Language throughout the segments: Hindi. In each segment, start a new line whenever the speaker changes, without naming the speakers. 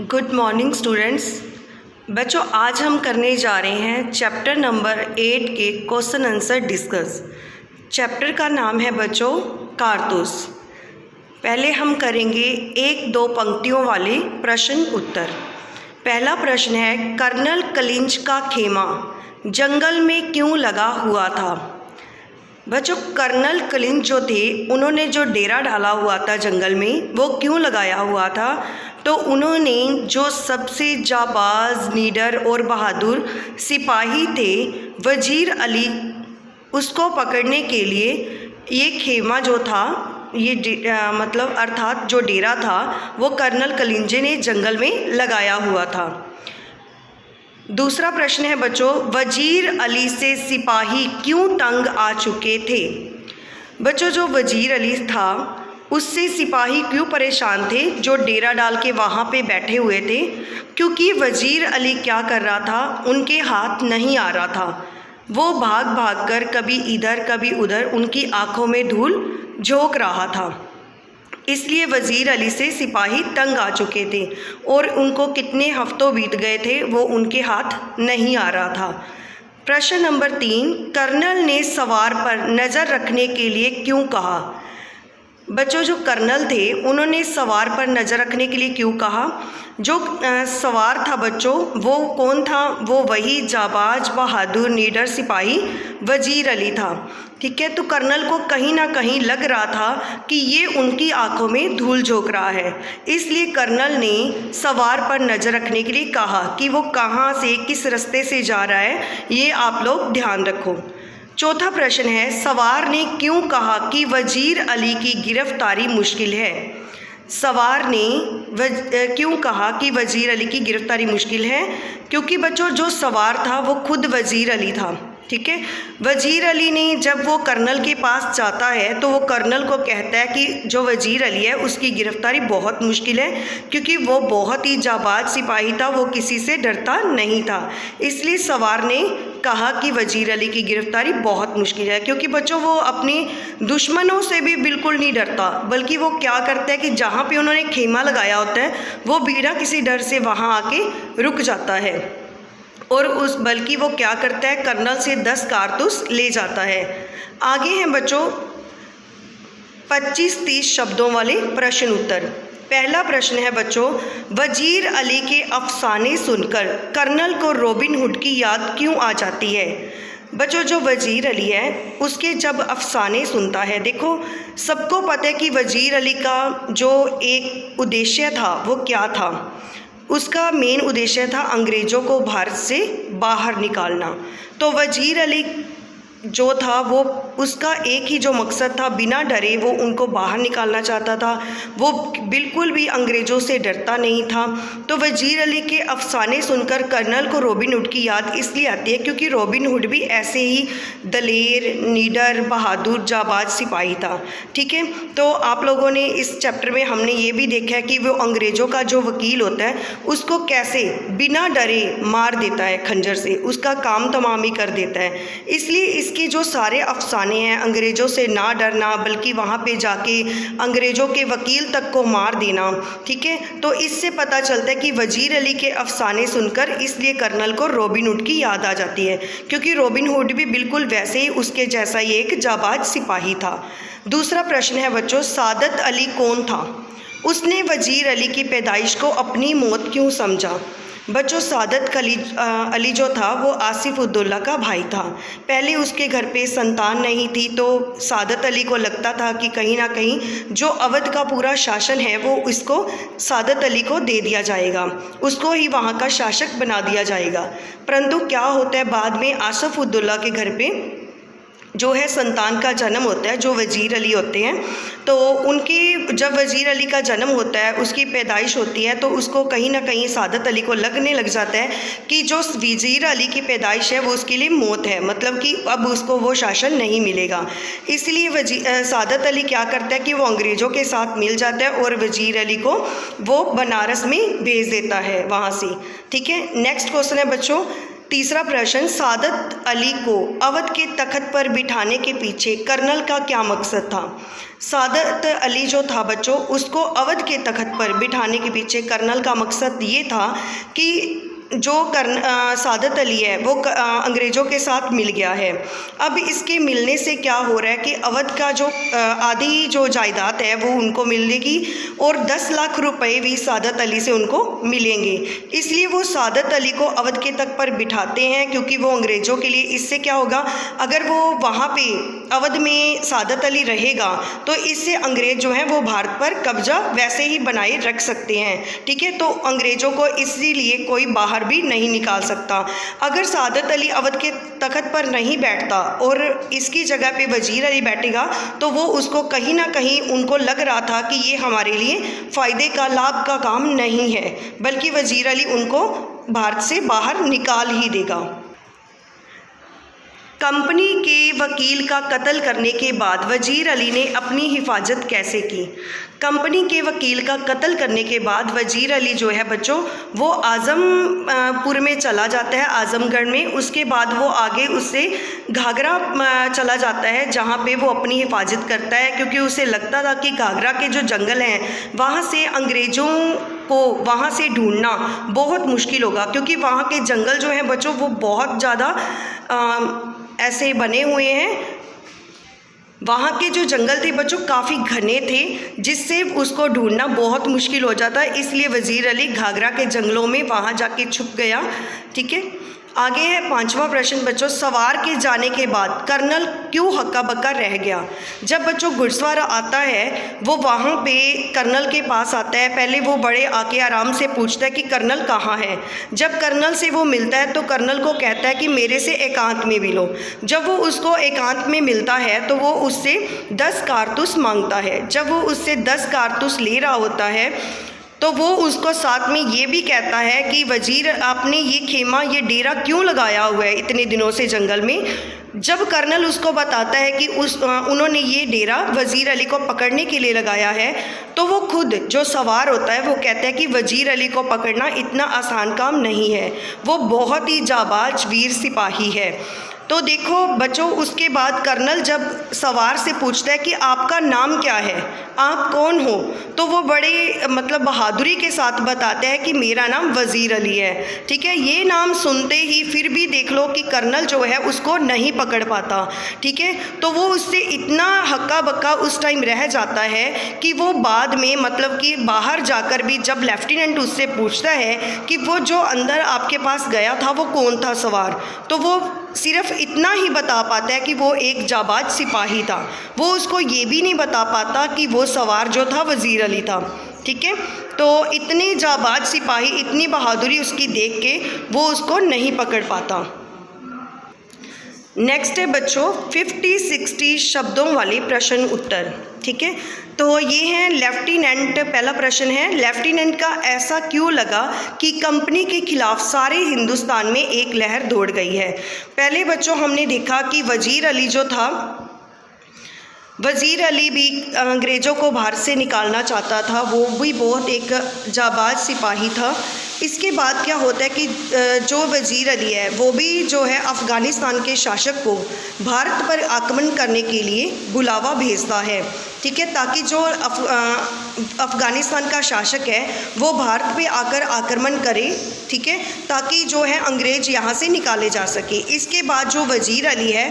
Good morning students. बच्चों, आज हम करने जा रहे हैं चैप्टर नंबर 8 के क्वेश्चन आंसर डिस्कस। चैप्टर का नाम है बच्चों कारतूस। पहले हम करेंगे 1-2 पंक्तियों वाले प्रश्न उत्तर। पहला प्रश्न है, कर्नल कलिंज का खेमा जंगल में क्यों लगा हुआ था? बच्चों, कर्नल कलिंज जो थे उन्होंने जो डेरा डाला हुआ था जंगल में, वो क्यों लगाया हुआ था? तो उन्होंने जो सबसे जाबाज, निडर और बहादुर सिपाही थे वजीर अली, उसको पकड़ने के लिए ये खेमा जो था, ये मतलब अर्थात जो डेरा था, वो कर्नल कलिंजे ने जंगल में लगाया हुआ था। दूसरा प्रश्न है बच्चों, वजीर अली से सिपाही क्यों तंग आ चुके थे? बच्चों, जो वजीर अली था उससे सिपाही क्यों परेशान थे जो डेरा डाल के वहाँ पे बैठे हुए थे? क्योंकि वजीर अली क्या कर रहा था, उनके हाथ नहीं आ रहा था। वो भाग भाग कर कभी इधर कभी उधर उनकी आंखों में धूल झोंक रहा था, इसलिए वजीर अली से सिपाही तंग आ चुके थे और उनको कितने हफ्तों बीत गए थे, वो उनके हाथ नहीं आ रहा था। प्रश्न नंबर 3, कर्नल ने सवार पर नज़र रखने के लिए क्यों कहा? बच्चों, जो कर्नल थे उन्होंने सवार पर नज़र रखने के लिए क्यों कहा? जो सवार था बच्चों, वो कौन था? वो वही जाबाज, बहादुर, निडर सिपाही वजीर अली था। ठीक है, तो कर्नल को कहीं ना कहीं लग रहा था कि ये उनकी आंखों में धूल झोंक रहा है, इसलिए कर्नल ने सवार पर नज़र रखने के लिए कहा कि वो कहाँ से, किस रास्ते से जा रहा है, ये आप लोग ध्यान रखो। चौथा प्रश्न है, सवार ने क्यों कहा कि वजीर अली की गिरफ्तारी मुश्किल है? सवार ने क्यों कहा कि वजीर अली की गिरफ्तारी मुश्किल है? क्योंकि बच्चों, जो सवार था वो खुद वजीर अली था। ठीक है, वजीर अली ने जब वो कर्नल के पास जाता है तो वो कर्नल को कहता है कि जो वजीर अली है उसकी गिरफ्तारी बहुत मुश्किल है, क्योंकि वो बहुत ही जाबाज सिपाही था, वो किसी से डरता नहीं था। इसलिए सवार ने कहा कि वजीर अली की गिरफ्तारी बहुत मुश्किल है, क्योंकि बच्चों वो अपने दुश्मनों से भी बिल्कुल नहीं डरता, बल्कि वो क्या करता है कि जहाँ पे उन्होंने खेमा लगाया होता है वो बिना किसी डर से वहाँ आके रुक जाता है, और बल्कि वो क्या करता है, कर्नल से 10 कारतूस ले जाता है। आगे हैं बच्चों 25-30 शब्दों वाले प्रश्न उत्तर। पहला प्रश्न है बच्चों, वजीर अली के अफसाने सुनकर कर्नल को रॉबिन हुड की याद क्यों आ जाती है? बच्चों, जो वजीर अली है उसके जब अफसाने सुनता है, देखो सबको पता है कि वजीर अली का जो एक उद्देश्य था वो क्या था। उसका मेन उद्देश्य था अंग्रेज़ों को भारत से बाहर निकालना। तो वजीर अली जो था वो उसका एक ही जो मकसद था, बिना डरे वो उनको बाहर निकालना चाहता था, वो बिल्कुल भी अंग्रेज़ों से डरता नहीं था। तो वजीर अली के अफसाने सुनकर कर्नल को रॉबिन हुड की याद इसलिए आती है क्योंकि रॉबिन हुड भी ऐसे ही दलेर, निडर, बहादुर, जाबाज सिपाही था। ठीक है, तो आप लोगों ने इस चैप्टर में हमने ये भी देखा है कि वो अंग्रेज़ों का जो वकील होता है उसको कैसे बिना डरे मार देता है खंजर से, उसका काम तमाम ही कर देता है। इसलिए इसके जो सारे अफसाने हैं, अंग्रेज़ों से ना डरना बल्कि वहाँ पे जाके अंग्रेज़ों के वकील तक को मार देना, ठीक है, तो इससे पता चलता है कि वजीर अली के अफसाने सुनकर इसलिए कर्नल को रॉबिन हुड की याद आ जाती है, क्योंकि रॉबिन हुड भी बिल्कुल वैसे ही उसके जैसा ही एक जाबाज सिपाही था। दूसरा प्रश्न है बच्चों, सादत अली कौन था? उसने वजीर अली की पैदाइश को अपनी मौत क्यों समझा? बच्चों, सादत अली जो था वो आसिफ उद्दौला का भाई था। पहले उसके घर पे संतान नहीं थी, तो सादत अली को लगता था कि कहीं ना कहीं जो अवध का पूरा शासन है वो इसको सादत अली को दे दिया जाएगा, उसको ही वहाँ का शासक बना दिया जाएगा। परंतु क्या होता है, बाद में आसिफ उद्दौला के घर पे जो है संतान का जन्म होता है, जो वजीर अली होते हैं। तो उनकी जब वजीर अली का जन्म होता है, उसकी पैदाइश होती है, तो उसको कहीं ना कहीं सादत अली को लगने लग जाता है कि जो वजीर अली की पैदाइश है वो उसके लिए मौत है, मतलब कि अब उसको वो शासन नहीं मिलेगा। इसलिए सादत अली क्या करता है कि वो अंग्रेज़ों के साथ मिल जाता है और वजीर अली को वो बनारस में भेज देता है वहाँ से। ठीक है, नेक्स्ट क्वेश्चन है बच्चों, तीसरा प्रश्न, सादत अली को अवध के तख्त पर बिठाने के पीछे कर्नल का क्या मकसद था? सादत अली जो था बच्चों, उसको अवध के तख्त पर बिठाने के पीछे कर्नल का मकसद ये था कि जो सादत अली है वो अंग्रेज़ों के साथ मिल गया है। अब इसके मिलने से क्या हो रहा है कि अवध का जो आधी जो जायदाद है वो उनको मिलेगी और 10 लाख रुपए भी सादत अली से उनको मिलेंगे। इसलिए वो सादत अली को अवध के तख्त पर बिठाते हैं, क्योंकि वो अंग्रेज़ों के लिए इससे क्या होगा, अगर वो वहाँ पे अवध में सादत अली रहेगा तो इससे अंग्रेज़ जो हैं वो भारत पर कब्जा वैसे ही बनाए रख सकते हैं। ठीक है, तो अंग्रेज़ों को इसीलिए कोई बाहर भी नहीं निकाल सकता। अगर सादत अली अवध के तख्त पर नहीं बैठता और इसकी जगह पे वजीर अली बैठेगा तो वो उसको कहीं ना कहीं उनको लग रहा था कि ये हमारे लिए फ़ायदे का, लाभ का काम नहीं है, बल्कि वजीर अली उनको भारत से बाहर निकाल ही देगा। कंपनी के वकील का कत्ल करने के बाद वजीर अली ने अपनी हिफाजत कैसे की? कंपनी के वकील का कत्ल करने के बाद वजीर अली जो है बच्चों वो आज़मपुर में चला जाता है, आज़मगढ़ में। उसके बाद वो आगे उससे घाघरा चला जाता है, जहाँ पे वो अपनी हिफाजत करता है, क्योंकि उसे लगता था कि घाघरा के जो जंगल हैं वहाँ से अंग्रेज़ों को वहाँ से ढूंढना बहुत मुश्किल होगा, क्योंकि वहाँ के जंगल जो हैं बच्चों वो बहुत ज़्यादा ऐसे बने हुए हैं। वहाँ के जो जंगल थे बच्चों काफ़ी घने थे, जिससे उसको ढूंढना बहुत मुश्किल हो जाता है। इसलिए वजीर अली घाघरा के जंगलों में वहाँ जाके छुप गया। ठीक है, आगे है 5वां प्रश्न बच्चों, सवार के जाने के बाद कर्नल क्यों हक्का बक्का रह गया? जब बच्चों घुड़सवार आता है वो वहाँ पे कर्नल के पास आता है, पहले वो बड़े आके आराम से पूछता है कि कर्नल कहाँ है। जब कर्नल से वो मिलता है तो कर्नल को कहता है कि मेरे से एकांत में मिलो। जब वो उसको एकांत में मिलता है तो वो उससे 10 कारतूस मांगता है। जब वो उससे 10 कारतूस ले रहा होता है तो वो उसको साथ में ये भी कहता है कि वजीर, आपने ये खेमा, ये डेरा क्यों लगाया हुआ है इतने दिनों से जंगल में? जब कर्नल उसको बताता है कि उन्होंने ये डेरा वजीर अली को पकड़ने के लिए लगाया है, तो वो खुद जो सवार होता है वो कहता है कि वजीर अली को पकड़ना इतना आसान काम नहीं है, वो बहुत ही जाबाज वीर सिपाही है। तो देखो बच्चों, उसके बाद कर्नल जब सवार से पूछता है कि आपका नाम क्या है, आप कौन हो, तो वो बड़े बहादुरी के साथ बताते हैं कि मेरा नाम वजीर अली है। ठीक है, ये नाम सुनते ही फिर भी देख लो कि कर्नल जो है उसको नहीं पकड़ पाता। ठीक है, तो वो उससे इतना हक्का बक्का उस टाइम रह जाता है कि वो बाद में कि बाहर जाकर भी जब लेफ्टिनेंट उससे पूछता है कि वो जो अंदर आपके पास गया था वो कौन था सवार, तो वो सिर्फ इतना ही बता पाता है कि वो एक जाबाज सिपाही था। वो उसको ये भी नहीं बता पाता कि वो सवार जो था वजीर अली था। ठीक है, तो इतने जाबाज सिपाही, इतनी बहादुरी उसकी देख के वो उसको नहीं पकड़ पाता। नेक्स्ट है बच्चों 50-60 शब्दों वाले प्रश्न उत्तर। ठीक है, तो ये है लेफ्टिनेंट। पहला प्रश्न है, लेफ्टिनेंट का ऐसा क्यों लगा कि कंपनी के खिलाफ सारे हिंदुस्तान में एक लहर दौड़ गई है? पहले बच्चों हमने देखा कि वजीर अली जो था, वजीर अली भी अंग्रेज़ों को भारत से निकालना चाहता था, वो भी बहुत एक जाबाज सिपाही था। इसके बाद क्या होता है कि जो वजीर अली है वो भी जो है अफ़गानिस्तान के शासक को भारत पर आक्रमण करने के लिए बुलावा भेजता है। ठीक है, ताकि जो अफ़गानिस्तान का शासक है वो भारत पे आकर आक्रमण करे। ठीक है, ताकि जो है अंग्रेज़ यहाँ से निकाले जा सके। इसके बाद जो वजीर अली है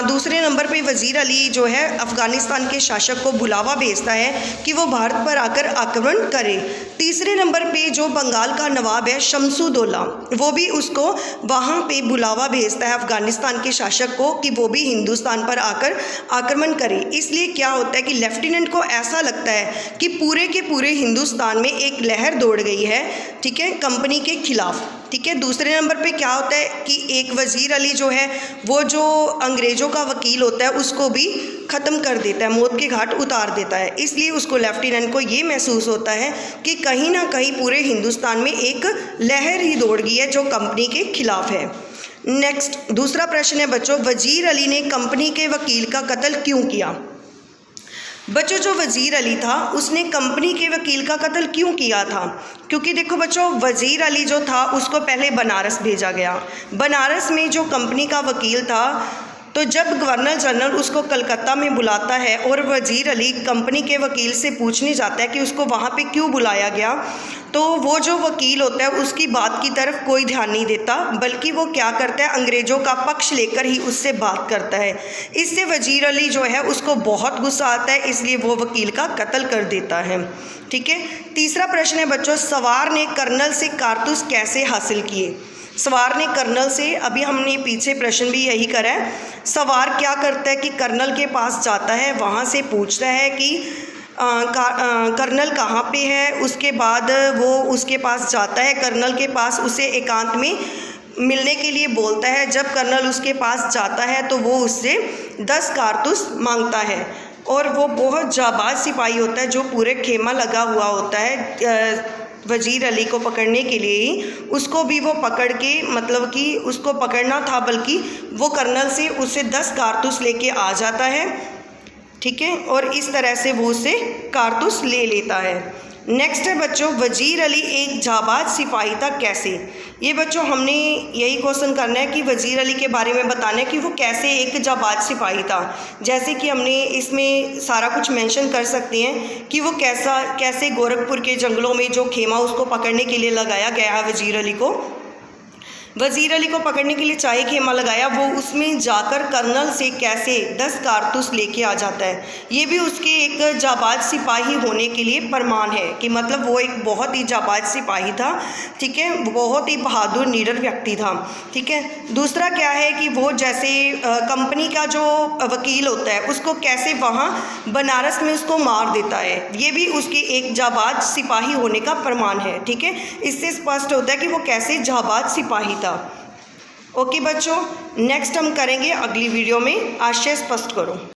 दूसरे नंबर पे वजीर अली जो है अफ़गानिस्तान के शासक को बुलावा भेजता है कि वो भारत पर आकर आक्रमण करे। तीसरे नंबर पे जो बंगाल का नवाब है शमसुद्दौला, वो भी उसको वहाँ पे बुलावा भेजता है अफ़गानिस्तान के शासक को कि वो भी हिंदुस्तान पर आकर आक्रमण करे। इसलिए क्या होता है कि लेफ्टिनेंट को ऐसा लगता है कि पूरे के पूरे हिंदुस्तान में एक लहर दौड़ गई है। ठीक है, कंपनी के खिलाफ। ठीक है, दूसरे नंबर पे क्या होता है कि एक वजीर अली जो है वो जो अंग्रेज़ों का वकील होता है उसको भी ख़त्म कर देता है, मौत के घाट उतार देता है। इसलिए उसको लेफ्टिनेंट को ये महसूस होता है कि कहीं ना कहीं पूरे हिंदुस्तान में एक लहर ही दौड़ गई है जो कंपनी के खिलाफ है। नेक्स्ट दूसरा प्रश्न है बच्चों, वजीर अली ने कंपनी के वकील का कत्ल क्यों किया? बच्चों जो वज़ीर अली था उसने कंपनी के वकील का कत्ल क्यों किया था? क्योंकि देखो बच्चों, वज़ीर अली जो था उसको पहले बनारस भेजा गया। बनारस में जो कंपनी का वकील था, तो जब गवर्नर जनरल उसको कलकत्ता में बुलाता है और वज़ीर अली कंपनी के वकील से पूछने जाता है कि उसको वहाँ पे क्यों बुलाया गया, तो वो जो वकील होता है उसकी बात की तरफ कोई ध्यान नहीं देता, बल्कि वो क्या करता है, अंग्रेज़ों का पक्ष लेकर ही उससे बात करता है। इससे वज़ीर अली जो है उसको बहुत गुस्सा आता है, इसलिए वो वकील का कत्ल कर देता है। ठीक है। तीसरा प्रश्न है बच्चों, सवार ने कर्नल से कारतूस कैसे हासिल किए? सवार ने कर्नल से, अभी हमने पीछे प्रश्न भी यही करा है। सवार क्या करता है कि कर्नल के पास जाता है, वहाँ से पूछता है कि कर्नल कहाँ पे है। उसके बाद वो उसके पास जाता है, कर्नल के पास उसे एकांत में मिलने के लिए बोलता है। जब कर्नल उसके पास जाता है तो वो उससे 10 कारतूस मांगता है, और वो बहुत जाबाज सिपाही होता है जो पूरे खेमा लगा हुआ होता है वज़ीर अली को पकड़ने के लिए ही। उसको भी वो पकड़ के, मतलब कि उसको पकड़ना था, बल्कि वो कर्नल से उससे 10 कारतूस लेके आ जाता है। ठीक है। और इस तरह से वो उससे कारतूस ले लेता है। नेक्स्ट है बच्चों, वज़ीर अली एक जाबाज सिपाही था कैसे? ये बच्चों हमने यही क्वेश्चन करना है कि वज़ीर अली के बारे में बताना है कि वो कैसे एक जाबाज सिपाही था। जैसे कि हमने इसमें सारा कुछ मेंशन कर सकते हैं कि वो कैसे गोरखपुर के जंगलों में जो खेमा उसको पकड़ने के लिए लगाया गया है वज़ीर अली को पकड़ने के लिए चाहे खेमा लगाया, वो उसमें जाकर कर्नल से कैसे 10 कारतूस लेके आ जाता है। ये भी उसके एक जाबाज सिपाही होने के लिए प्रमाण है कि मतलब वो एक बहुत ही जाबाज सिपाही था। ठीक है। बहुत ही बहादुर निडर व्यक्ति था। ठीक है। दूसरा क्या है कि वो जैसे कंपनी का जो वकील होता है उसको कैसे वहाँ बनारस में उसको मार देता है, ये भी उसके एक जाबाज सिपाही होने का प्रमाण है। ठीक है। इससे स्पष्ट होता है कि वो कैसे जाबाज सिपाही था। ओके बच्चों, नेक्स्ट हम करेंगे अगली वीडियो में। आशय स्पष्ट करो।